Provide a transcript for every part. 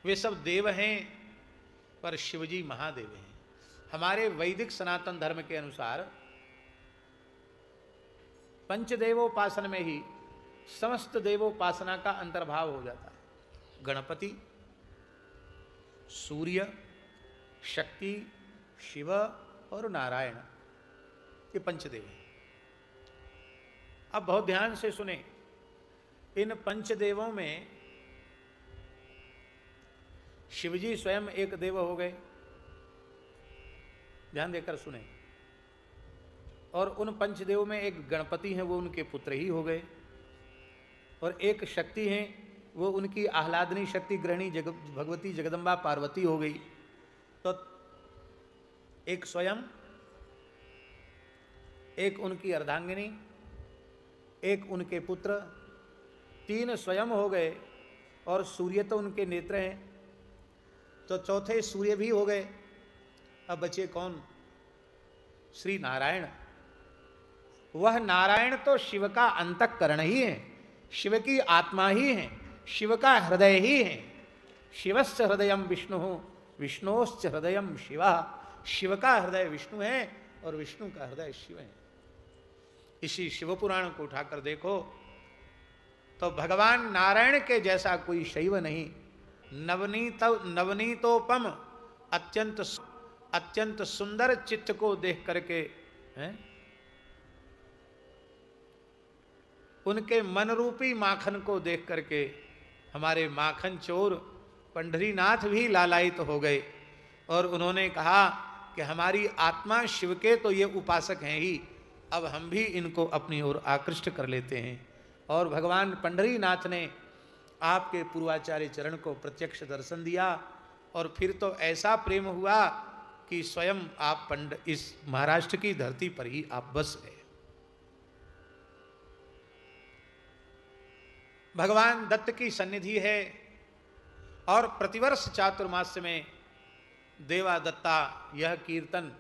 वे सब देव हैं, पर शिवजी महादेव हैं। हमारे वैदिक सनातन धर्म के अनुसार पंचदेवोपासन में ही समस्त देवोपासना का अंतर्भाव हो जाता है। गणपति, सूर्य, शक्ति, शिव और नारायण, ये पंचदेव हैं। अब बहुत ध्यान से सुने, इन पंचदेवों में शिवजी स्वयं एक देव हो गए, ध्यान देकर सुने। और उन पंचदेव में एक गणपति हैं, वो उनके पुत्र ही हो गए। और एक शक्ति हैं, वो उनकी आह्लादनी शक्ति ग्रहणी भगवती जगदम्बा पार्वती हो गई। तो एक स्वयं, एक उनकी अर्धांगिनी, एक उनके पुत्र, तीन स्वयं हो गए। और सूर्य तो उनके नेत्र हैं, तो चौथे सूर्य भी हो गए। अब बचे कौन? श्री नारायण। वह नारायण तो शिव का अंतःकरण ही है, शिव की आत्मा ही है, शिव का हृदय ही है। शिवस्य हृदयम विष्णु, विष्णोश्च हृदयम शिवा। शिव का हृदय विष्णु है और विष्णु का हृदय शिव है। इसी शिव पुराण को उठाकर देखो तो भगवान नारायण के जैसा कोई शैव नहीं। नवनीतोपम अत्यंत सुंदर चित्त को देख करके हैं, उनके मन रूपी माखन को देख करके हमारे माखन चोर पंढरीनाथ भी लालायित हो गए। और उन्होंने कहा कि हमारी आत्मा शिव के तो ये उपासक हैं ही, अब हम भी इनको अपनी ओर आकृष्ट कर लेते हैं। और भगवान पंढरीनाथ ने आपके पूर्वाचार्य चरण को प्रत्यक्ष दर्शन दिया। और फिर तो ऐसा प्रेम हुआ कि स्वयं आप इस महाराष्ट्र की धरती पर ही आप बस गए। भगवान दत्त की सन्निधि है और प्रतिवर्ष चातुर्मास्य में देवा दत्ता यह कीर्तन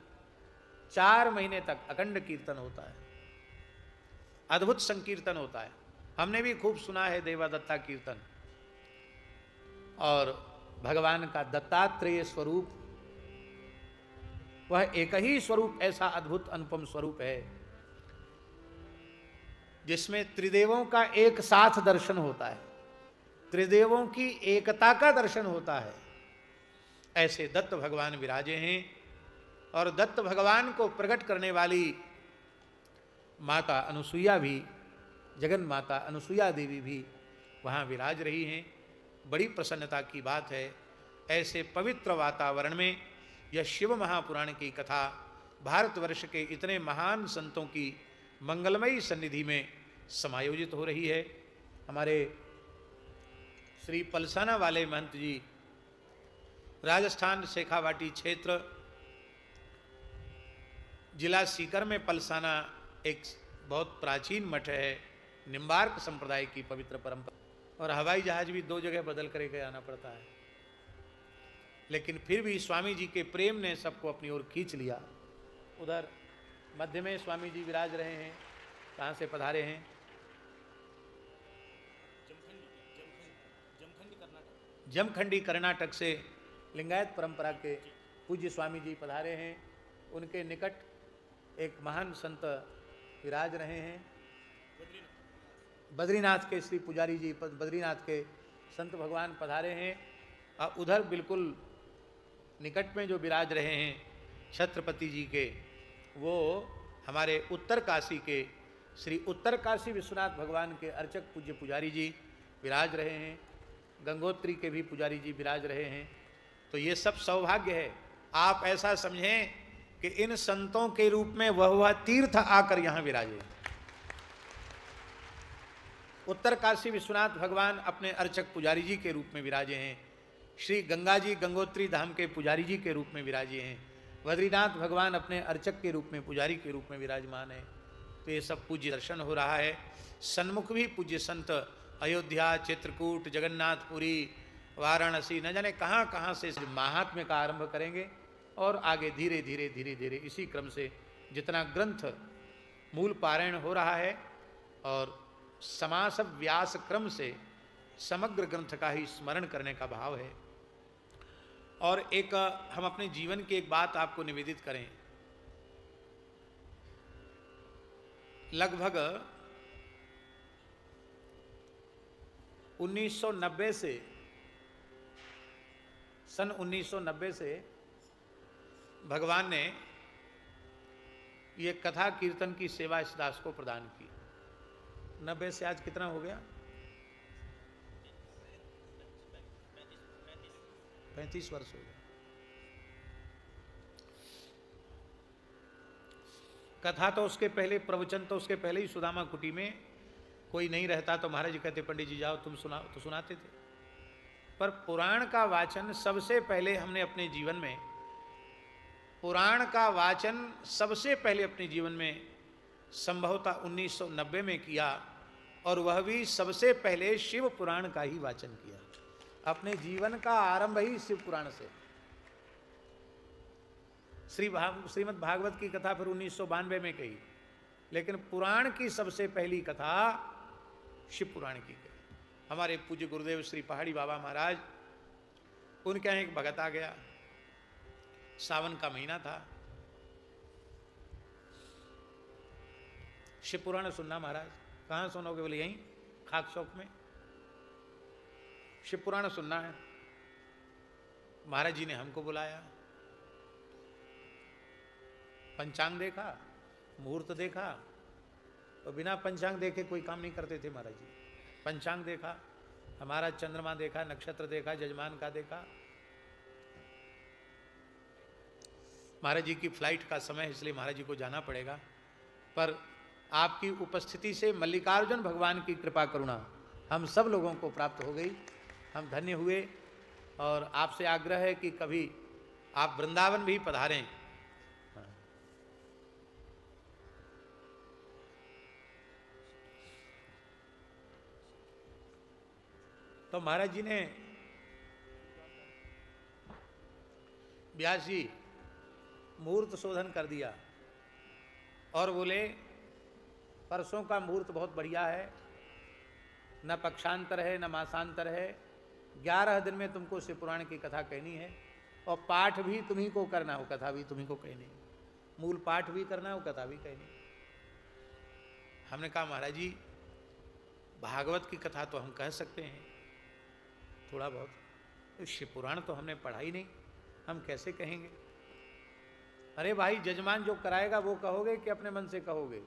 4 महीने तक अखंड कीर्तन होता है, अद्भुत संकीर्तन होता है। हमने भी खूब सुना है देवा दत्ता कीर्तन। और भगवान का दत्तात्रेय स्वरूप, वह एक ही स्वरूप ऐसा अद्भुत अनुपम स्वरूप है जिसमें त्रिदेवों का एक साथ दर्शन होता है, त्रिदेवों की एकता का दर्शन होता है। ऐसे दत्त भगवान विराजे हैं। और दत्त भगवान को प्रकट करने वाली माता अनुसुईया भी, जगन माता अनुसुईया देवी भी वहाँ विराज रही हैं। बड़ी प्रसन्नता की बात है। ऐसे पवित्र वातावरण में यह शिव महापुराण की कथा भारतवर्ष के इतने महान संतों की मंगलमयी सन्निधि में समायोजित हो रही है। हमारे श्री पलसाना वाले महंत जी, राजस्थान शेखावाटी क्षेत्र, जिला सीकर में पलसाना एक बहुत प्राचीन मठ है, निम्बार्क संप्रदाय की पवित्र परंपरा। और हवाई जहाज भी 2 जगह बदल करके आना पड़ता है, लेकिन फिर भी स्वामी जी के प्रेम ने सबको अपनी ओर खींच लिया। उधर मध्य में स्वामी जी विराज रहे हैं। कहाँ से पधारे हैं? जमखंडी कर्नाटक से लिंगायत परंपरा के पूज्य स्वामी जी पधारे हैं। उनके निकट एक महान संत विराज रहे हैं। बद्रीनाथ के श्री पुजारी जी, बद्रीनाथ के संत भगवान पधारे हैं। और उधर बिल्कुल निकट में जो विराज रहे हैं छत्रपति जी के, वो हमारे उत्तर काशी के श्री उत्तर काशी विश्वनाथ भगवान के अर्चक पूज्य पुजारी जी विराज रहे हैं। गंगोत्री के भी पुजारी जी विराज रहे हैं। तो ये सब सौभाग्य है। आप ऐसा समझें कि इन संतों के रूप में वह तीर्थ आकर यहाँ विराजे। उत्तर काशी विश्वनाथ भगवान अपने अर्चक पुजारी जी के रूप में विराजे हैं। श्री गंगा जी गंगोत्री धाम के पुजारी जी के रूप में विराजे हैं। बद्रीनाथ भगवान अपने अर्चक के रूप में, पुजारी के रूप में विराजमान है। तो ये सब पूज्य दर्शन हो रहा है। सन्मुख भी पूज्य संत अयोध्या, चित्रकूट, जगन्नाथपुरी, वाराणसी, न जाने कहाँ कहाँ से महात्म्य का आरंभ करेंगे। और आगे धीरे धीरे धीरे धीरे इसी क्रम से जितना ग्रंथ मूल पारायण हो रहा है और समास व्यास क्रम से समग्र ग्रंथ का ही स्मरण करने का भाव है। और एक हम अपने जीवन की एक बात आपको निवेदित करें। लगभग 1990 से, सन 1990 से भगवान ने ये कथा कीर्तन की सेवा इस दास को प्रदान की। 90 से आज कितना हो गया? 35 वर्ष हो गए। कथा तो उसके पहले, प्रवचन तो उसके पहले ही सुदामा कुटी में कोई नहीं रहता तो महाराज जी कहते पंडित जी जाओ तुम सुनाओ, तो सुनाते थे। पर पुराण का वाचन सबसे पहले हमने अपने जीवन में, पुराण का वाचन सबसे पहले अपने जीवन में संभवतः 1990 में किया, और वह भी सबसे पहले शिव पुराण का ही वाचन किया। अपने जीवन का आरंभ ही शिव पुराण से। श्रीमद् भागवत की कथा फिर 1992 में कही, लेकिन पुराण की सबसे पहली कथा शिव पुराण की कही। हमारे पूज्य गुरुदेव श्री पहाड़ी बाबा महाराज, उनके यहाँ एक भगत आ गया, सावन का महीना था, शिव पुराण सुनना महाराज। कहाँ सुनोगे? बोले यहीं खाक शौक में शिव पुराण सुनना है। महाराज जी ने हमको बुलाया, पंचांग देखा, मुहूर्त देखा, तो बिना पंचांग देखे कोई काम नहीं करते थे महाराज जी। पंचांग देखा, हमारा चंद्रमा देखा, नक्षत्र देखा, जजमान का देखा। महाराज जी की फ्लाइट का समय है, इसलिए महाराज जी को जाना पड़ेगा, पर आपकी उपस्थिति से मल्लिकार्जुन भगवान की कृपा करुणा हम सब लोगों को प्राप्त हो गई। हम धन्य हुए, और आपसे आग्रह है कि कभी आप वृंदावन भी पधारें। तो महाराज जी ने, व्यास जी मुहूर्त शोधन कर दिया और बोले परसों का मुहूर्त बहुत बढ़िया है, न पक्षांतर है न मासांतर है, 11 दिन में तुमको शिव पुराण की कथा कहनी है, और पाठ भी तुम्ही को करना हो, कथा भी तुम्ही को कहनी, मूल पाठ भी करना हो, कथा भी कहनी। हमने कहा महाराज जी भागवत की कथा तो हम कह सकते हैं थोड़ा बहुत, शिव पुराण तो हमने पढ़ा ही नहीं, हम कैसे कहेंगे? अरे भाई जजमान जो कराएगा वो कहोगे कि अपने मन से कहोगे?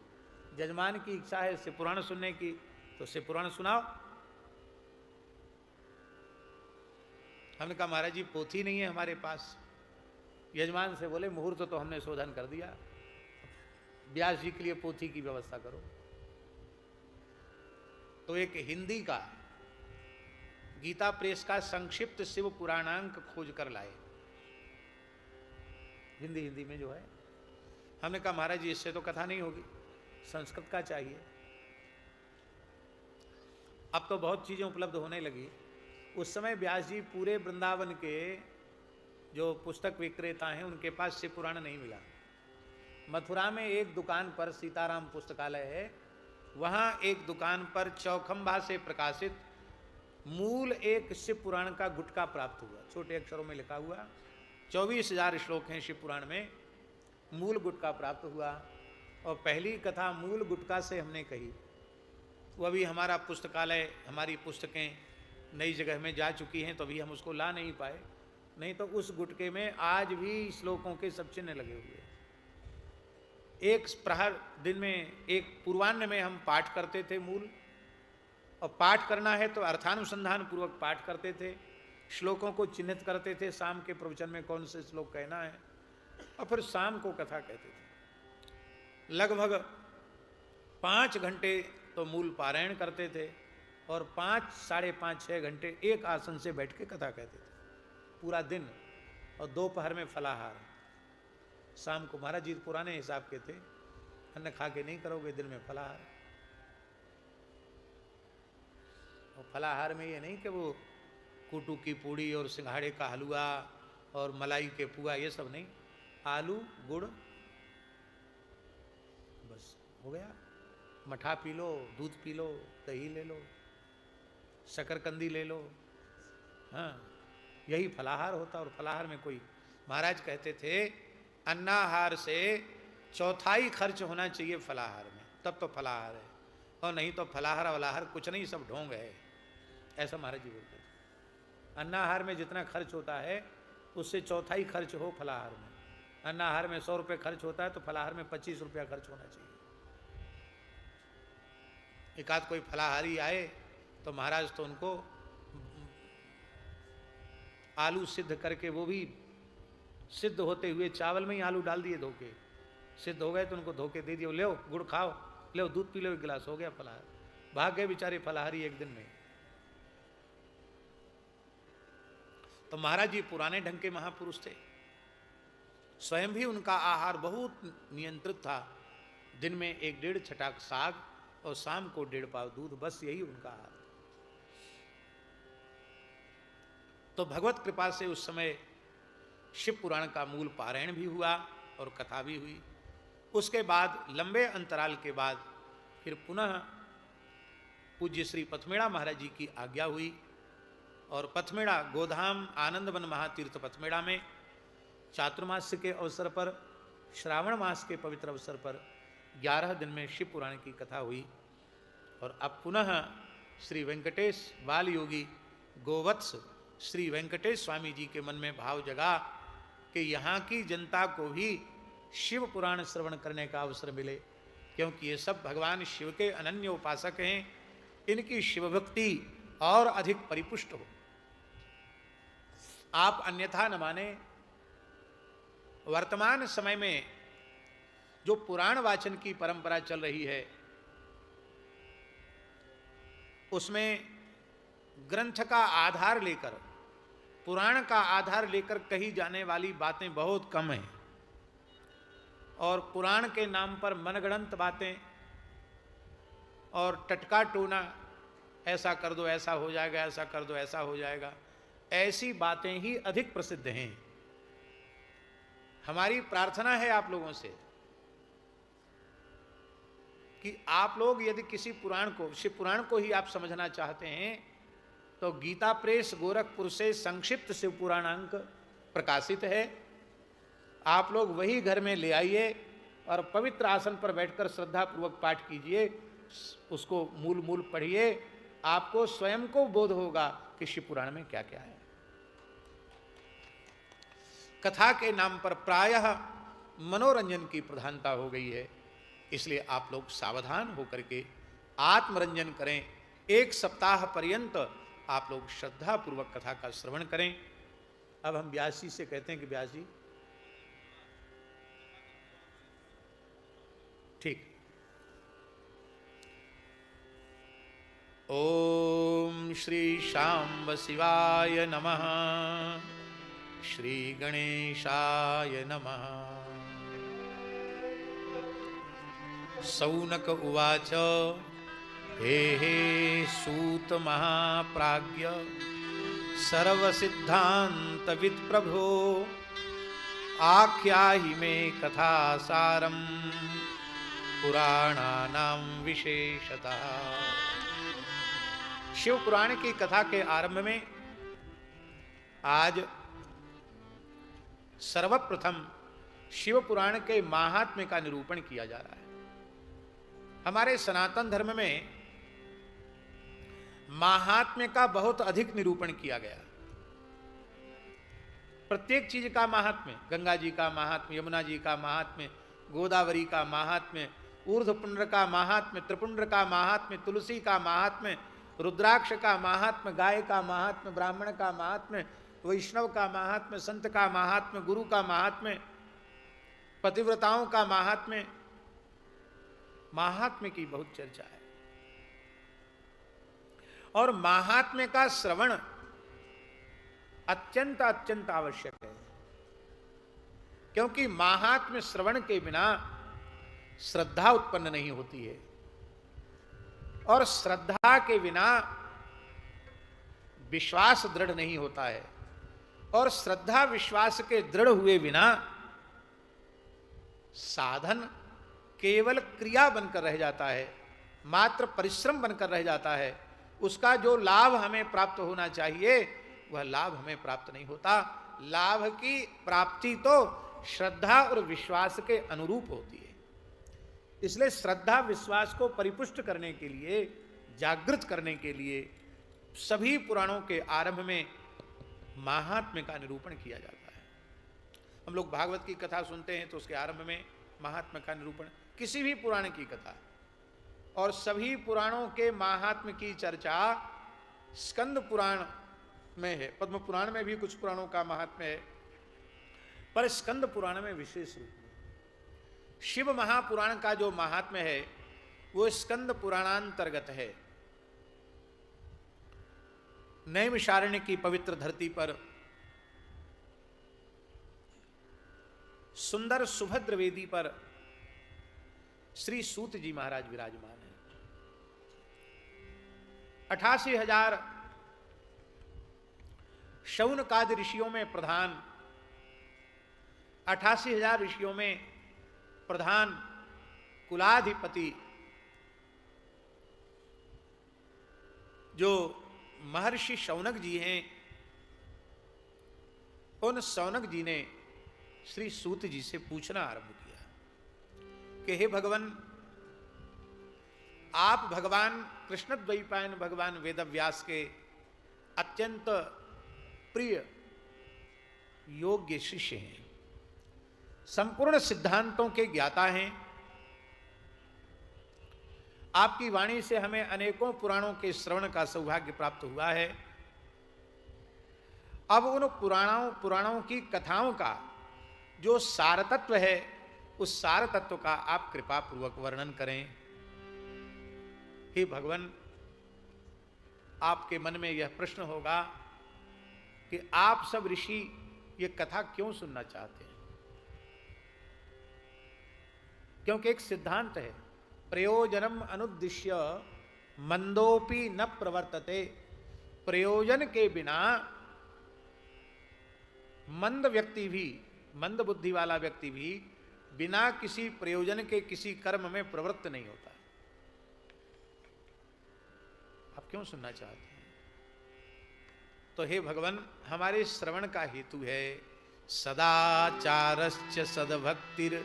जजमान की इच्छा है शिव पुराण सुनने की, तो शिव पुराण सुनाओ। हमने कहा महाराज जी पोथी नहीं है हमारे पास। यजमान से बोले मुहूर्त तो हमने शोधन कर दिया, व्यास जी के लिए पोथी की व्यवस्था करो। तो एक हिंदी का गीता प्रेस का संक्षिप्त शिव पुराणांक खोज कर लाए, हिंदी में जो है। हमने कहा महाराज जी इससे तो कथा नहीं होगी, संस्कृत का चाहिए। अब तो बहुत चीजें उपलब्ध होने लगी। उस समय व्यास जी पूरे वृंदावन के जो पुस्तक विक्रेता हैं उनके पास शिव पुराण नहीं मिला। मथुरा में एक दुकान पर, सीताराम पुस्तकालय है, वहाँ एक दुकान पर चौखंबा से प्रकाशित मूल एक शिव पुराण का गुटका प्राप्त हुआ, छोटे अक्षरों में लिखा हुआ। 24,000 श्लोक हैं शिव पुराण में, मूल गुटका प्राप्त हुआ। और पहली कथा मूल गुटका से हमने कही। वो अभी हमारा पुस्तकालय, हमारी पुस्तकें नई जगह में जा चुकी हैं, तो अभी हम उसको ला नहीं पाए, नहीं तो उस गुटके में आज भी श्लोकों के सब चिन्ह लगे हुए। एक प्रहर दिन में, एक पूर्वाह्न में हम पाठ करते थे मूल, और पाठ करना है तो अर्थानुसंधान पूर्वक पाठ करते थे, श्लोकों को चिन्हित करते थे, शाम के प्रवचन में कौन से श्लोक कहना है, और फिर शाम को कथा कहते थे। लगभग 5 घंटे तो मूल पारायण करते थे, और 5, साढ़े 5, 6 घंटे एक आसन से बैठ के कथा कहते थे पूरा दिन, और दोपहर में फलाहार। शाम को महाराज जी पुराने हिसाब के थे, अन्न खा के नहीं करोगे, दिन में फलाहार। और फलाहार में ये नहीं कि वो कूटू की पूड़ी और सिंघाड़े का हलवा और मलाई के पुआ, ये सब नहीं, आलू गुड़ बस हो गया। मठा पी लो, दूध पी लो, दही ले लो, शकरकंदी ले लो, हाँ, यही फलाहार होता। और फलाहार में कोई, महाराज कहते थे अन्नाहार से चौथाई खर्च होना चाहिए फलाहार में, तब तो फलाहार है, और नहीं तो फलाहार वलाहार कुछ नहीं, सब ढोंग है। ऐसा महाराज जी बोलते थे। अन्नाहार में जितना खर्च होता है उससे चौथाई खर्च हो फलाहार में। अन्नाहार में 100 रुपये खर्च होता है तो फलाहार में 25 रुपया खर्च होना चाहिए। एकाध कोई फलाहारी आए तो महाराज तो उनको आलू सिद्ध करके, वो भी सिद्ध होते हुए चावल में ही आलू डाल दिए धोके, सिद्ध हो गए तो उनको धोके दे दिए, लो गुड़ खाओ, लो दूध पी लो, एक गिलास, हो गया फलाहार। भाग गए बेचारे फलाहारी एक दिन में। तो महाराज जी पुराने ढंग के महापुरुष थे, स्वयं भी उनका आहार बहुत नियंत्रित था। दिन में 1-1.5 छटाक साग और शाम को 1.5 पाव दूध, बस यही उनका आहार। तो भगवत कृपा से उस समय शिव पुराण का मूल पारायण भी हुआ और कथा भी हुई। उसके बाद लंबे अंतराल के बाद फिर पुनः पूज्य श्री पथमेड़ा महाराज जी की आज्ञा हुई और पथमेड़ा गोधाम आनंदवन महातीर्थ पथमेड़ा में चातुर्मास्य के अवसर पर, श्रावण मास के पवित्र अवसर पर 11 दिन में शिव पुराण की कथा हुई। और अब पुनः श्री वेंकटेश बाल योगी गोवत्स श्री वेंकटेश स्वामी जी के मन में भाव जगा कि यहाँ की जनता को भी शिव पुराण श्रवण करने का अवसर मिले, क्योंकि ये सब भगवान शिव के अनन्य उपासक हैं, इनकी शिव भक्ति और अधिक परिपुष्ट हो। आप अन्यथा न माने, वर्तमान समय में जो पुराण वाचन की परंपरा चल रही है उसमें ग्रंथ का आधार लेकर, पुराण का आधार लेकर कही जाने वाली बातें बहुत कम हैं, और पुराण के नाम पर मनगढ़ंत बातें और टटका टोना, ऐसा कर दो ऐसा हो जाएगा, ऐसा कर दो ऐसा हो जाएगा, ऐसी बातें ही अधिक प्रसिद्ध हैं। हमारी प्रार्थना है आप लोगों से कि आप लोग यदि किसी पुराण को, शिव पुराण को ही आप समझना चाहते हैं तो गीता प्रेस गोरखपुर से संक्षिप्त शिव पुराणांक प्रकाशित है। आप लोग वही घर में ले आइए और पवित्र आसन पर बैठकर श्रद्धापूर्वक पाठ कीजिए, उसको मूल मूल पढ़िए, आपको स्वयं को बोध होगा कि शिव पुराण में क्या क्या है। कथा के नाम पर प्रायः मनोरंजन की प्रधानता हो गई है, इसलिए आप लोग सावधान होकर के आत्मरंजन करें। 1 सप्ताह पर्यंत आप लोग श्रद्धा पूर्वक कथा का श्रवण करें। अब हम व्यास जी से कहते हैं कि व्यास जी, ठीक। ओम श्री शांब शिवाय नमः, श्री गणेशाय नमः। सौनक उवाच हे हे सूत महाप्राज्ञ सर्वसिद्धांत वित्प्रभो आख्याहि मे कथा सारम पुराणानां विशेषतः। शिव पुराण की कथा के आरंभ में आज सर्वप्रथम शिव पुराण के महात्म्य का निरूपण किया जा रहा है। हमारे सनातन धर्म में महात्म्य का बहुत अधिक निरूपण किया गया। प्रत्येक चीज का महात्म्य, गंगा जी का महात्म्य, यमुना जी का महात्म्य, गोदावरी का महात्म्य, ऊर्ध्वपुंड्र का महात्म्य, त्रिपुंड्र का महात्म्य, तुलसी का महात्म्य, रुद्राक्ष का महात्म्य, गाय का महात्म्य, ब्राह्मण का महात्म्य, वैष्णव का महात्म्य, संत का महात्म्य, गुरु का महात्म्य, पतिव्रताओं का महात्म्य, महात्म्य की बहुत चर्चा है। और महात्म्य का श्रवण अत्यंत अत्यंत आवश्यक है, क्योंकि महात्म्य श्रवण के बिना श्रद्धा उत्पन्न नहीं होती है, और श्रद्धा के बिना विश्वास दृढ़ नहीं होता है, और श्रद्धा विश्वास के दृढ़ हुए बिना साधन केवल क्रिया बनकर रह जाता है, मात्र परिश्रम बनकर रह जाता है। उसका जो लाभ हमें प्राप्त होना चाहिए वह लाभ हमें प्राप्त नहीं होता। लाभ की प्राप्ति तो श्रद्धा और विश्वास के अनुरूप होती है। इसलिए श्रद्धा विश्वास को परिपुष्ट करने के लिए, जागृत करने के लिए सभी पुराणों के आरंभ में महात्म्य का निरूपण किया जाता है। हम लोग भागवत की कथा सुनते हैं तो उसके आरंभ में महात्म्य का निरूपण, किसी भी पुराण की कथा, और सभी पुराणों के महात्म्य की चर्चा स्कंद पुराण में है। पद्म पुराण में भी कुछ पुराणों का महात्म्य है, पर स्कंद पुराण में विशेष रूप में शिव महापुराण का जो महात्म्य है वो स्कंद पुराणांतर्गत है। नैमिषारण्य की पवित्र धरती पर सुंदर सुभद्र वेदी पर श्री सूत जी महाराज विराजमान हैं। 88,000 शौनकाद ऋषियों में प्रधान, 88,000 ऋषियों में प्रधान कुलाधिपति जो महर्षि शौनक जी हैं, उन शौनक जी ने श्री सूत जी से पूछना आरंभ किया कि हे भगवान, आप भगवान कृष्णद्वैपायन भगवान वेदव्यास के अत्यंत प्रिय योग्य शिष्य हैं, संपूर्ण सिद्धांतों के ज्ञाता हैं। आपकी वाणी से हमें अनेकों पुराणों के श्रवण का सौभाग्य प्राप्त हुआ है। अब उन पुराणों की कथाओं का जो सार तत्व है, उस सार तत्व का आप कृपा पूर्वक वर्णन करें। हे भगवान, आपके मन में यह प्रश्न होगा कि आप सब ऋषि ये कथा क्यों सुनना चाहते हैं? क्योंकि एक सिद्धांत है, प्रयोजनम अनुद्दिश्य मंदोपि न प्रवर्तते। प्रयोजन के बिना मंद व्यक्ति भी, मंद बुद्धि वाला व्यक्ति भी बिना किसी प्रयोजन के किसी कर्म में प्रवृत्त नहीं होता। आप क्यों सुनना चाहते हैं? तो हे भगवान, हमारे श्रवण का हेतु है सदाचारश्च सद्भक्तिर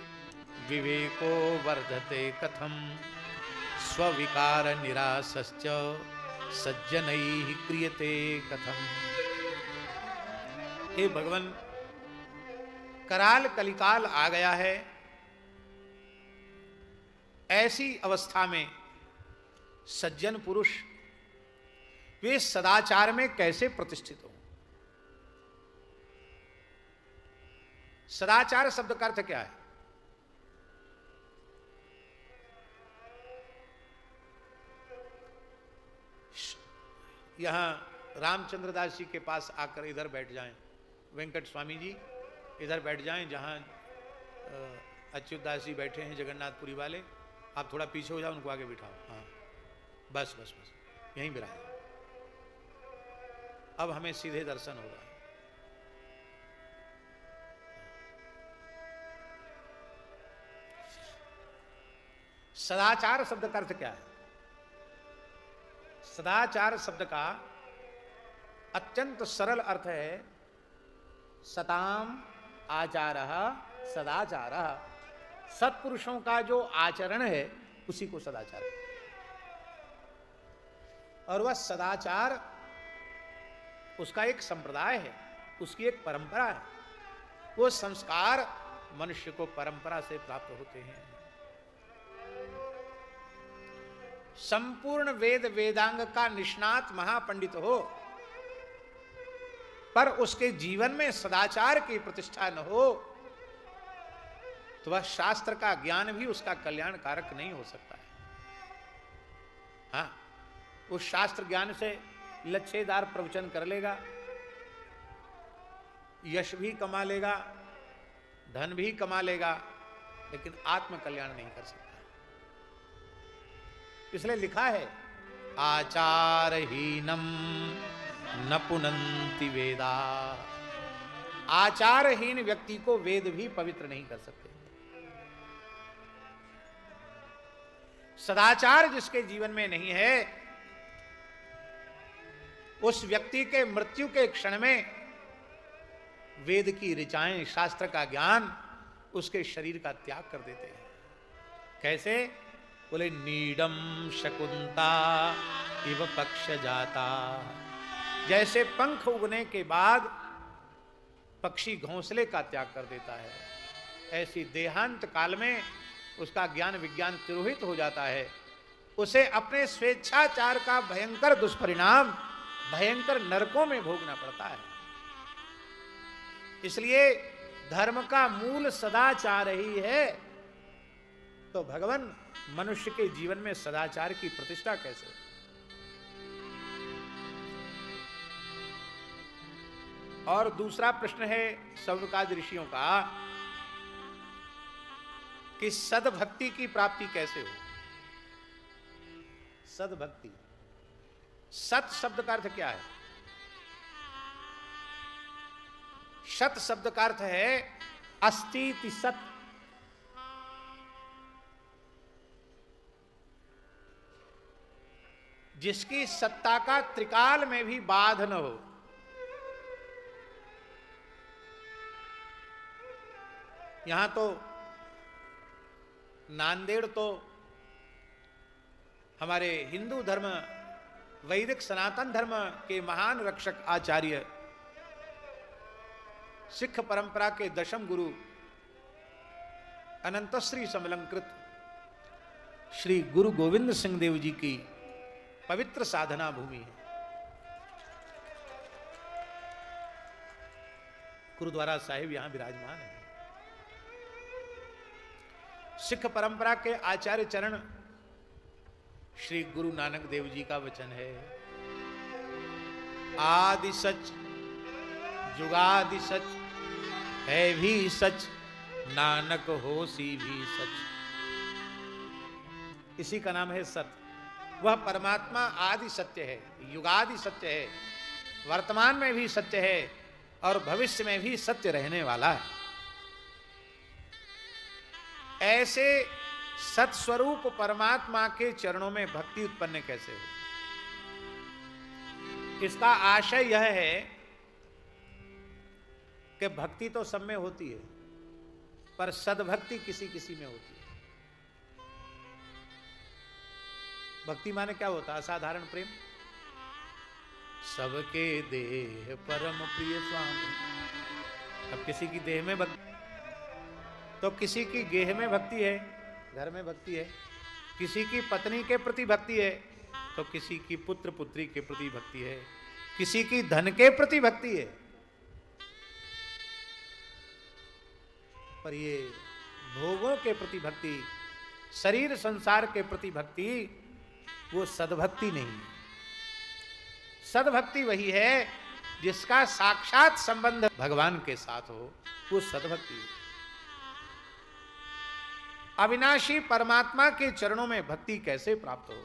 विवेको वर्धते कथम स्विकार निरासश्च सज्जनैः क्रियते कथम। हे भगवान, कराल कलिकाल आ गया है। ऐसी अवस्था में सज्जन पुरुष वे सदाचार में कैसे प्रतिष्ठित हो? सदाचार शब्द का अर्थ क्या है? यहां रामचंद्र दास जी के पास आकर इधर बैठ जाएं, वेंकट स्वामी जी इधर बैठ जाएं, जहां अच्युत दास जी बैठे हैं जगन्नाथपुरी वाले। आप थोड़ा पीछे हो जाओ, उनको आगे बिठाओ। हाँ, बस बस बस, यहीं बिठाए। अब हमें सीधे दर्शन होगा। सदाचार शब्द का अर्थ क्या है? सदाचार शब्द का अत्यंत सरल अर्थ है सताम आचारः सदाचारः। सत्पुरुषों का जो आचरण है उसी को सदाचार है। और वह सदाचार उसका एक संप्रदाय है, उसकी एक परंपरा है। वो संस्कार मनुष्य को परंपरा से प्राप्त होते हैं। संपूर्ण वेद वेदांग का निष्णात महापंडित हो, पर उसके जीवन में सदाचार की प्रतिष्ठा न हो, तो वह शास्त्र का ज्ञान भी उसका कल्याण कारक नहीं हो सकता है। हाँ, उस शास्त्र ज्ञान से लच्छेदार प्रवचन कर लेगा, यश भी कमा लेगा, धन भी कमा लेगा, लेकिन आत्म कल्याण नहीं कर सकता। इसलिए लिखा है आचारहीनम न पुनन्ति वेदा। आचारहीन व्यक्ति को वेद भी पवित्र नहीं कर सकते। सदाचार जिसके जीवन में नहीं है, उस व्यक्ति के मृत्यु के क्षण में वेद की ऋचाएं, शास्त्र का ज्ञान उसके शरीर का त्याग कर देते हैं। कैसे? बोले नीडम शकुंता इव पक्ष जाता। जैसे पंख उगने के बाद पक्षी घोंसले का त्याग कर देता है, ऐसी देहांत काल में उसका ज्ञान विज्ञान तिरोहित हो जाता है। उसे अपने स्वेच्छाचार का भयंकर दुष्परिणाम भयंकर नरकों में भोगना पड़ता है। इसलिए धर्म का मूल सदाचार ही है। तो भगवान मनुष्य के जीवन में सदाचार की प्रतिष्ठा कैसे? और दूसरा प्रश्न है सौनकादि ऋषियों का कि सद्भक्ति की प्राप्ति कैसे हो? सद्भक्ति, सत शब्द का अर्थ क्या है? सत शब्द का अर्थ है अस्तिति सत। जिसकी सत्ता का त्रिकाल में भी बाध न हो। यहां तो नांदेड़ तो हमारे हिंदू धर्म, वैदिक सनातन धर्म के महान रक्षक आचार्य, सिख परंपरा के दशम गुरु अनंत श्री समलंकृत श्री गुरु गोविंद सिंह देव जी की पवित्र साधना भूमि है। गुरुद्वारा साहिब यहां विराजमान है। सिख परंपरा के आचार्य चरण श्री गुरु नानक देव जी का वचन है, आदि सच जुगादि सच है भी सच, नानक होसी भी सच। इसी का नाम है सत। वह परमात्मा आदि सत्य है, युगादि सत्य है, वर्तमान में भी सत्य है और भविष्य में भी सत्य रहने वाला है। ऐसे सत्स्वरूप परमात्मा के चरणों में भक्ति उत्पन्न कैसे हो? इसका आशय यह है कि भक्ति तो सब में होती है, पर सद्भक्ति किसी किसी में होती है। भक्ति माने क्या होता है? असाधारण प्रेम। सबके देह परम प्रिय स्वामी। अब किसी की देह में भक्ति, तो किसी की गेह में भक्ति है, घर में भक्ति है, किसी की पत्नी के प्रति भक्ति है, तो किसी की पुत्र पुत्री के प्रति भक्ति है, किसी की धन के प्रति भक्ति है। पर ये भोगों के प्रति भक्ति, शरीर संसार के प्रति भक्ति, वो सद्भक्ति नहीं है। सद्भक्ति वही है जिसका साक्षात संबंध भगवान के साथ हो, वो सद्भक्ति है। अविनाशी परमात्मा के चरणों में भक्ति कैसे प्राप्त हो?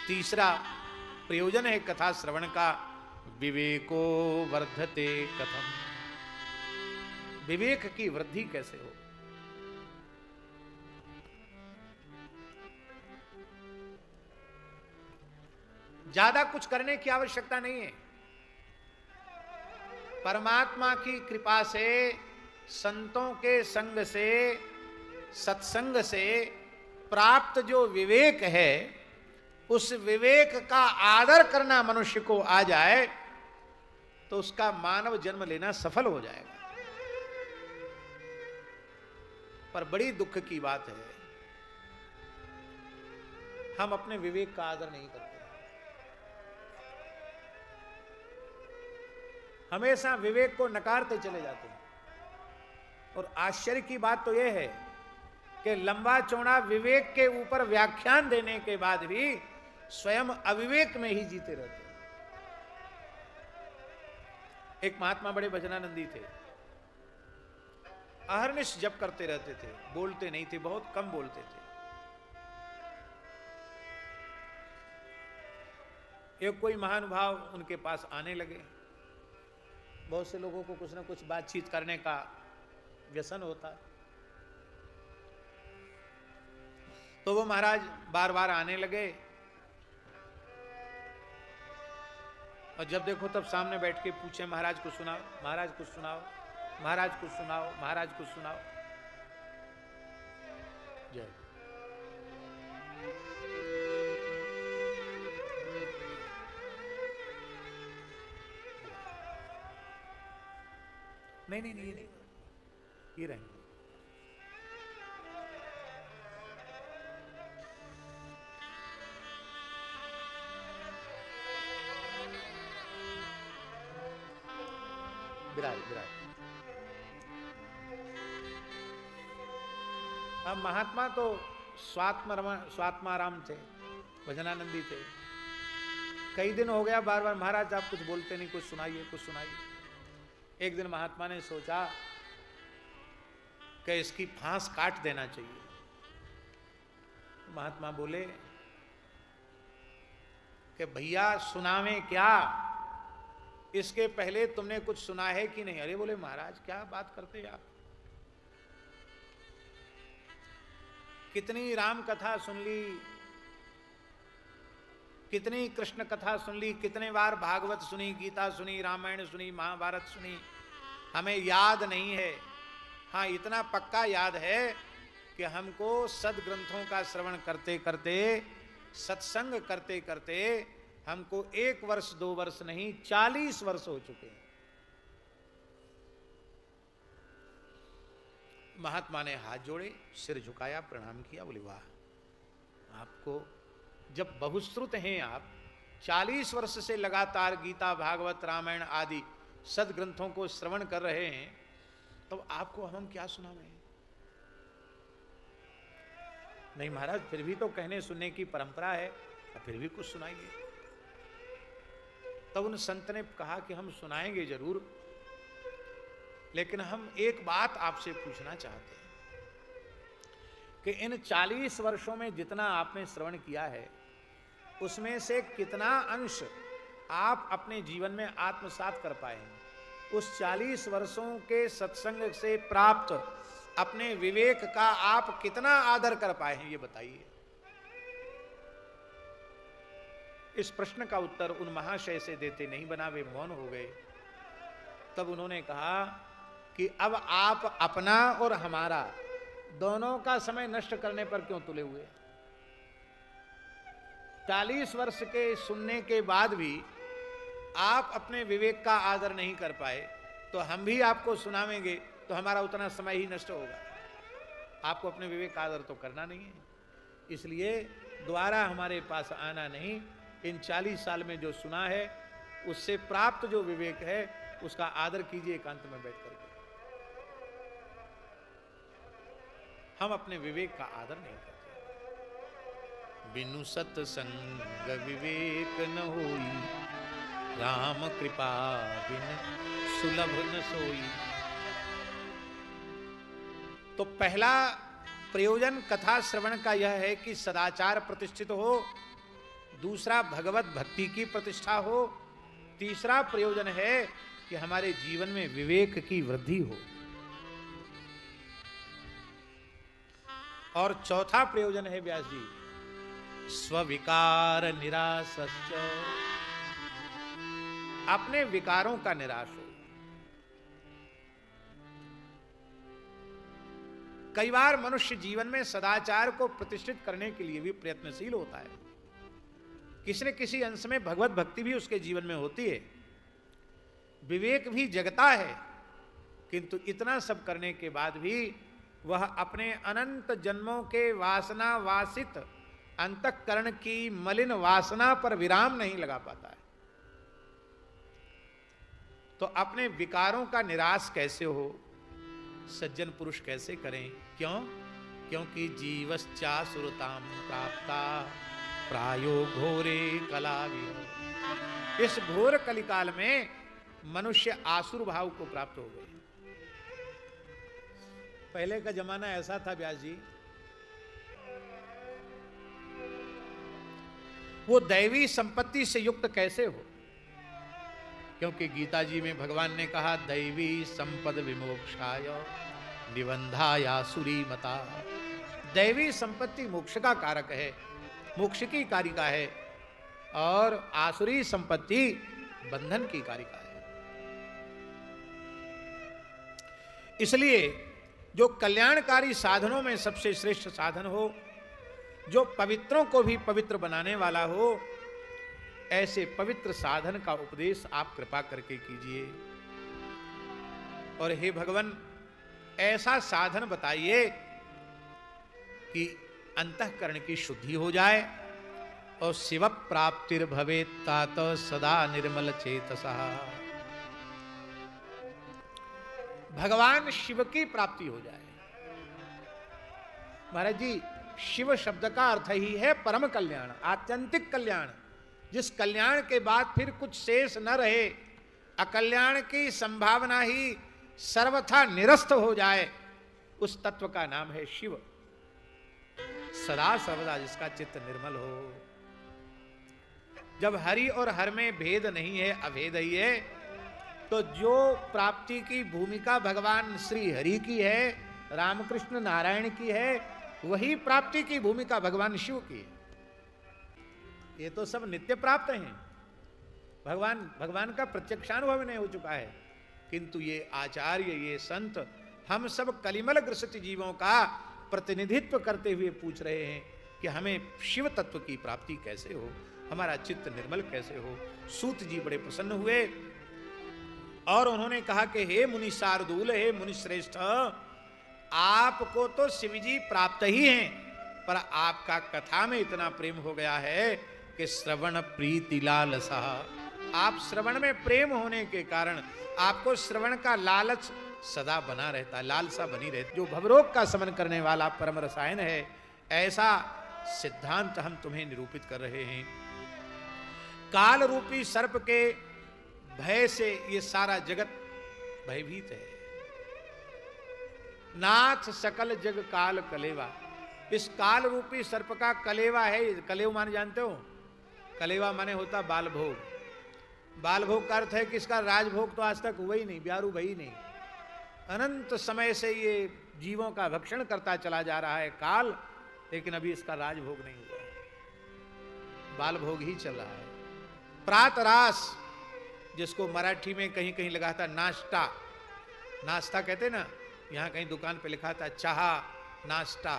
तीसरा प्रयोजन है कथा श्रवण का, विवेको वर्धते कथम। विवेक की वृद्धि कैसे हो? ज्यादा कुछ करने की आवश्यकता नहीं है। परमात्मा की कृपा से, संतों के संग से, सत्संग से प्राप्त जो विवेक है, उस विवेक का आदर करना मनुष्य को आ जाए तो उसका मानव जन्म लेना सफल हो जाएगा। पर बड़ी दुख की बात है, हम अपने विवेक का आदर नहीं करते। हमेशा विवेक को नकारते चले जाते हैं। और आश्चर्य की बात तो यह है कि लंबा चौड़ा विवेक के ऊपर व्याख्यान देने के बाद भी स्वयं अविवेक में ही जीते रहते हैं। एक महात्मा बड़े भजनानंदी थे, अहर्निश जप करते रहते थे, बोलते नहीं थे, बहुत कम बोलते थे। एक कोई महानुभाव उनके पास आने लगे। बहुत से लोगों को कुछ ना कुछ बातचीत करने का व्यसन होता है, तो वो महाराज बार बार आने लगे और जब देखो तब सामने बैठ के पूछे महाराज को सुनाओ, महाराज को सुनाओ, महाराज को सुनाओ, महाराज को सुनाओ। जय। नहीं नहीं नहीं, ये नहीं, ये रहेंगे। विराज विराज। अब महात्मा तो स्वात्माराम थे, भजनानंदी थे। कई दिन हो गया बार बार महाराज आप कुछ बोलते नहीं, कुछ सुनाइए कुछ सुनाइए। एक दिन महात्मा ने सोचा कि इसकी फांस काट देना चाहिए। महात्मा बोले कि भैया सुनावे क्या, इसके पहले तुमने कुछ सुना है कि नहीं? अरे बोले महाराज क्या बात करते हैं आप, कितनी राम कथा सुन ली, कितनी कृष्ण कथा सुन ली, कितने बार भागवत सुनी, गीता सुनी, रामायण सुनी, महाभारत सुनी, हमें याद नहीं है। हाँ इतना पक्का याद है कि हमको सदग्रंथों का श्रवण करते करते, सत्संग करते करते हमको 1 वर्ष 2 वर्ष नहीं 40 वर्ष हो चुके हैं। महात्मा ने हाथ जोड़े, सिर झुकाया, प्रणाम किया, बोले वाह, आपको जब बहुश्रुत हैं आप, 40 वर्ष से लगातार गीता भागवत रामायण आदि सदग्रंथों को श्रवण कर रहे हैं, तो आपको हम क्या सुनावें? नहीं महाराज फिर भी तो कहने सुनने की परंपरा है, फिर भी कुछ सुनाइए। तब उन संत ने कहा कि हम सुनाएंगे जरूर, लेकिन हम एक बात आपसे पूछना चाहते हैं कि इन 40 वर्षों में जितना आपने श्रवण किया है, उसमें से कितना अंश आप अपने जीवन में आत्मसात कर पाए हैं? उस 40 वर्षों के सत्संग से प्राप्त अपने विवेक का आप कितना आदर कर पाए हैं, ये बताइए। इस प्रश्न का उत्तर उन महाशय से देते नहीं बना, वे मौन हो गए। तब उन्होंने कहा कि अब आप अपना और हमारा दोनों का समय नष्ट करने पर क्यों तुले हुए? 40 वर्ष के सुनने के बाद भी आप अपने विवेक का आदर नहीं कर पाए, तो हम भी आपको सुनावेंगे तो हमारा उतना समय ही नष्ट होगा। आपको अपने विवेक का आदर तो करना नहीं है, इसलिए दोबारा हमारे पास आना नहीं। इन 40 साल में जो सुना है उससे प्राप्त जो विवेक है उसका आदर कीजिए एकांत में बैठ करके। हम अपने विवेक का आदर नहीं करते। बिनु सत्संग विवेक न होई, राम कृपा बिन सुलभ न सोई। तो पहला प्रयोजन कथा श्रवण का यह है कि सदाचार प्रतिष्ठित हो, दूसरा भगवत भक्ति की प्रतिष्ठा हो, तीसरा प्रयोजन है कि हमारे जीवन में विवेक की वृद्धि हो, और चौथा प्रयोजन है व्यास जी स्विकार निराशश्च, अपने विकारों का निराश हो। कई बार मनुष्य जीवन में सदाचार को प्रतिष्ठित करने के लिए भी प्रयत्नशील होता है, किसी न किसी अंश में भगवत भक्ति भी उसके जीवन में होती है, विवेक भी जगता है, किंतु इतना सब करने के बाद भी वह अपने अनंत जन्मों के वासना वासित अंतःकरण की मलिन वासना पर विराम नहीं लगा पाता है। तो अपने विकारों का निराश कैसे हो, सज्जन पुरुष कैसे करें? क्यों? क्योंकि जीवश्चासुरतां प्राप्ता प्रायो घोरे कलाविह। इस घोर कलिकाल में मनुष्य आसुर भाव को प्राप्त हो गए। पहले का जमाना ऐसा था व्यास जी, वो दैवी संपत्ति से युक्त कैसे हो? क्योंकि गीता जी में भगवान ने कहा दैवी संपद विमोक्षाय निबंधाया सुरी मता। दैवी संपत्ति मोक्ष का कारक है, मोक्ष की कारिका है, और आसुरी संपत्ति बंधन की कारिका है। इसलिए जो कल्याणकारी साधनों में सबसे श्रेष्ठ साधन हो, जो पवित्रों को भी पवित्र बनाने वाला हो, ऐसे पवित्र साधन का उपदेश आप कृपा करके कीजिए। और हे भगवान, ऐसा साधन बताइए कि अंतःकरण की शुद्धि हो जाए और शिव प्राप्तिर भवेत तात सदा निर्मल चेतसा। भगवान शिव की प्राप्ति हो जाए। महाराज जी, शिव शब्द का अर्थ ही है परम कल्याण, आत्यंतिक कल्याण, जिस कल्याण के बाद फिर कुछ शेष न रहे, अकल्याण की संभावना ही सर्वथा निरस्त हो जाए, उस तत्व का नाम है शिव। सदा सर्वदा जिसका चित्त निर्मल हो। जब हरि और हर में भेद नहीं है, अभेद ही है, तो जो प्राप्ति की भूमिका भगवान श्री हरि की है, रामकृष्ण नारायण की है, वही प्राप्ति की भूमिका भगवान शिव की है। ये तो सब नित्य प्राप्त हैं। भगवान का प्रत्यक्षानुभव नहीं हो चुका है, किंतु ये आचार्य, ये संत हम सब कलिमल ग्रसित जीवों का प्रतिनिधित्व करते हुए पूछ रहे हैं कि हमें शिव तत्व की प्राप्ति कैसे हो, हमारा चित्त निर्मल कैसे हो। सूत जी बड़े प्रसन्न हुए और उन्होंने कहा कि हे मुनि शार्दूल, हे मुनि श्रेष्ठ, आपको तो शिव जी प्राप्त ही हैं, पर आपका कथा में इतना प्रेम हो गया है कि श्रवण प्रीति लालसा। आप श्रवण में प्रेम होने के कारण आपको श्रवण का लालच सदा बना रहता, लालसा बनी रहती, जो भवरोग का शमन करने वाला परम रसायन है। ऐसा सिद्धांत हम तुम्हें निरूपित कर रहे हैं। काल रूपी सर्प के भय से ये सारा जगत भयभीत है। नाथ सकल जग काल कलेवा, इस काल रूपी सर्प का कलेवा है। कलेव माने जानते हो? कलेवा माने होता बाल भोग। बाल भोग का अर्थ है कि इसका राजभोग तो आज तक हुआ ही नहीं, ब्यारू भई नहीं। अनंत समय से ये जीवों का भक्षण करता चला जा रहा है काल, लेकिन अभी इसका राजभोग नहीं हुआ, बाल भोग ही चल रहा है। प्रातरास, जिसको मराठी में कहीं कहीं लगा था नाश्ता, नाश्ता कहते ना, यहां कहीं दुकान पे लिखा था चाह नाश्ता,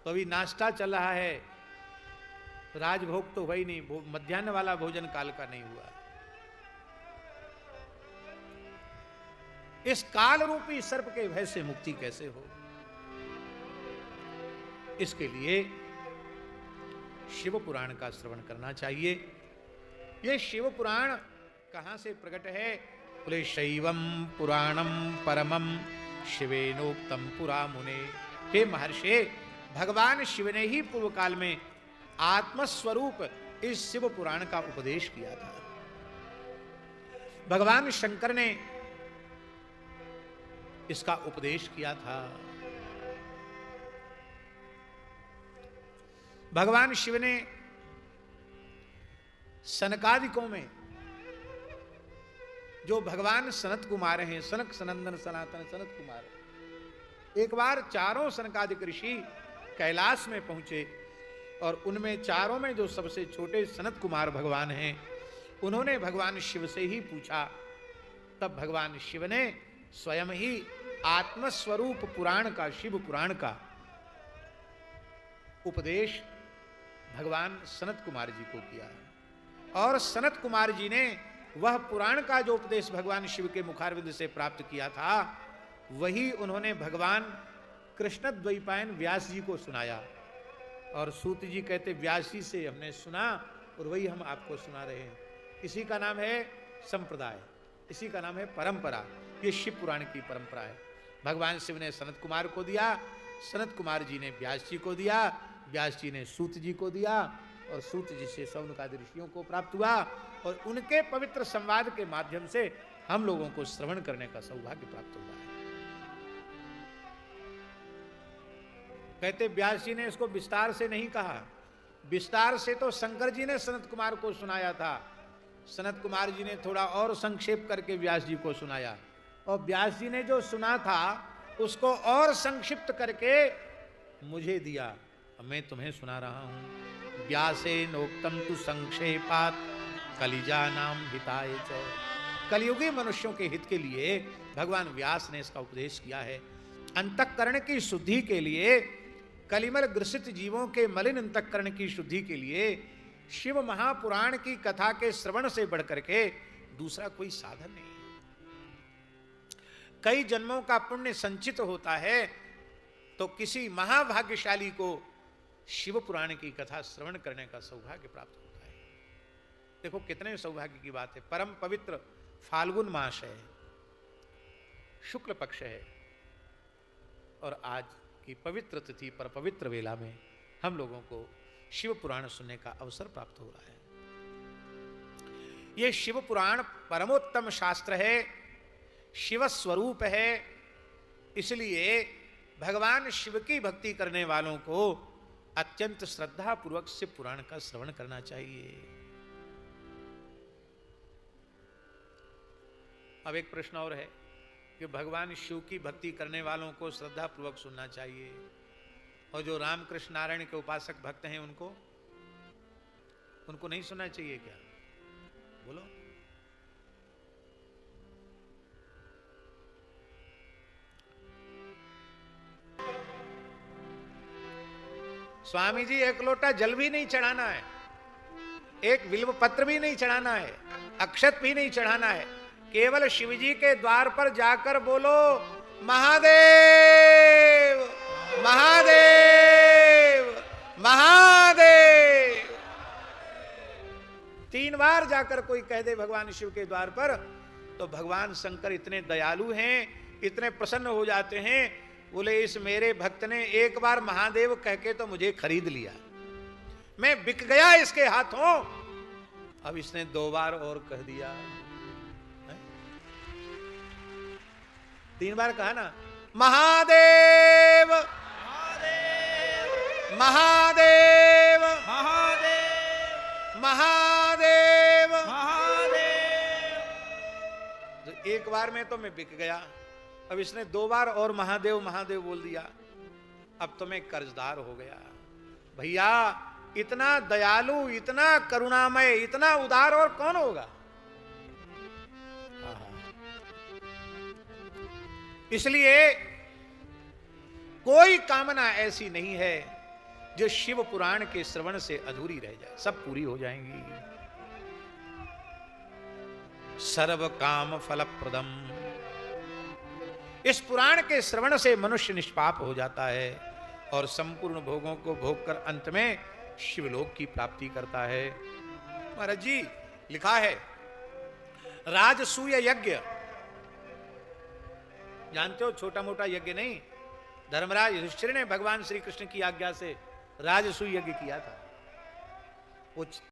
तो अभी नाश्ता चल रहा है, राजभोग तो वही नहीं, मध्याह्न वाला भोजन काल का नहीं हुआ। इस काल रूपी सर्प के भय से मुक्ति कैसे हो, इसके लिए शिव पुराण का श्रवण करना चाहिए। यह शिव पुराण कहां से प्रकट है? बोले शैवम पुराणम परमम शिवेनोक्तम पुरा मुने। हे महर्षि, भगवान शिव ने ही पूर्व काल में आत्मस्वरूप इस शिव पुराण का उपदेश किया था। भगवान शंकर ने इसका उपदेश किया था। भगवान शिव ने सनकादिकों में, जो भगवान सनत कुमार हैं, सनक सनंदन सनातन सनत कुमार, एक बार चारों सनकादिक ऋषि कैलाश में पहुंचे और उनमें चारों में जो सबसे छोटे सनत कुमार भगवान हैं, उन्होंने भगवान शिव से ही पूछा। तब भगवान शिव ने स्वयं ही आत्मस्वरूप पुराण का, शिव पुराण का उपदेश भगवान सनत कुमार जी को किया। और सनत कुमार जी ने वह पुराण का जो उपदेश भगवान शिव के मुखारविंद से प्राप्त किया था, वही उन्होंने भगवान कृष्ण द्वैपायन व्यास जी को सुनाया। और सूत जी कहते व्यास जी से हमने सुना और वही हम आपको सुना रहे हैं। इसी का नाम है संप्रदाय, इसी का नाम है परंपरा। ये शिव पुराण की परंपरा है। भगवान शिव ने सनत कुमार को दिया, सनत कुमार जी ने व्यास जी को दिया, व्यास जी ने सूत जी को दिया, और सूत जी से सौनकादि ऋषियों को प्राप्त हुआ। और उनके पवित्र संवाद के माध्यम से हम लोगों को श्रवण करने का सौभाग्य प्राप्त हुआ है। कहते व्यास जी ने इसको विस्तार से नहीं कहा, विस्तार से तो शंकर जी ने सनत कुमार को सुनाया था, सनत कुमार जी ने थोड़ा और संक्षेप करके व्यास जी को सुनाया, और व्यास जी ने जो सुना था उसको और संक्षिप्त करके मुझे दिया, मैं तुम्हें सुना रहा हूं। व्यासेनोक्तम तु संक्षेपात् कलिजा नाम हिताय च। कलयुगी मनुष्यों के हित के लिए भगवान व्यास ने इसका उपदेश किया है। अंतःकरण की शुद्धि के लिए, कलिमल ग्रसित जीवों के मलिन अंतःकरण की शुद्धि के लिए शिव महापुराण की कथा के श्रवण से बढ़कर के दूसरा कोई साधन नहीं। कई जन्मों का पुण्य संचित होता है तो किसी महाभाग्यशाली को शिव पुराण की कथा श्रवण करने का सौभाग्य प्राप्त होता है। देखो कितने सौभाग्य की बात है। परम पवित्र फाल्गुन मास है, शुक्ल पक्ष है, और आज की पवित्र तिथि पर पवित्र वेला में हम लोगों को शिव पुराण सुनने का अवसर प्राप्त हो रहा है। यह शिव पुराण परमोत्तम शास्त्र है, शिव स्वरूप है, इसलिए भगवान शिव की भक्ति करने वालों को अत्यंत श्रद्धा पूर्वक शिव पुराण का श्रवण करना चाहिए। अब एक प्रश्न और है कि भगवान शिव की भक्ति करने वालों को श्रद्धा पूर्वक सुनना चाहिए, और जो रामकृष्ण नारायण के उपासक भक्त हैं उनको नहीं सुनना चाहिए क्या? बोलो। स्वामी जी एक लोटा जल भी नहीं चढ़ाना है, एक बिल्व पत्र भी नहीं चढ़ाना है, अक्षत भी नहीं चढ़ाना है, केवल शिव जी के द्वार पर जाकर बोलो महादेव महादेव महादेव। 3 बार जाकर कोई कह दे भगवान शिव के द्वार पर, तो भगवान शंकर इतने दयालु हैं, इतने प्रसन्न हो जाते हैं। बोले इस मेरे भक्त ने एक बार महादेव कह के तो मुझे खरीद लिया, मैं बिक गया इसके हाथों, अब इसने 2 बार और कह दिया। 3 बार कहा ना, महादेव महादेव महादेव महादेव महादेव। तो एक बार में तो मैं बिक गया, अब इसने 2 बार और महादेव महादेव बोल दिया, अब तो मैं कर्जदार हो गया। भैया इतना दयालु, इतना करुणामय, इतना उदार और कौन होगा? इसलिए कोई कामना ऐसी नहीं है जो शिव पुराण के श्रवण से अधूरी रह जाए, सब पूरी हो जाएंगी। सर्व काम फलप्रदम, इस पुराण के श्रवण से मनुष्य निष्पाप हो जाता है और संपूर्ण भोगों को भोग कर अंत में शिवलोक की प्राप्ति करता है। महाराज जी लिखा है, राजसूय यज्ञ जानते हो, छोटा मोटा यज्ञ नहीं, धर्मराज युधिष्ठिर ने भगवान श्री कृष्ण की आज्ञा से राजसूय यज्ञ किया था। वो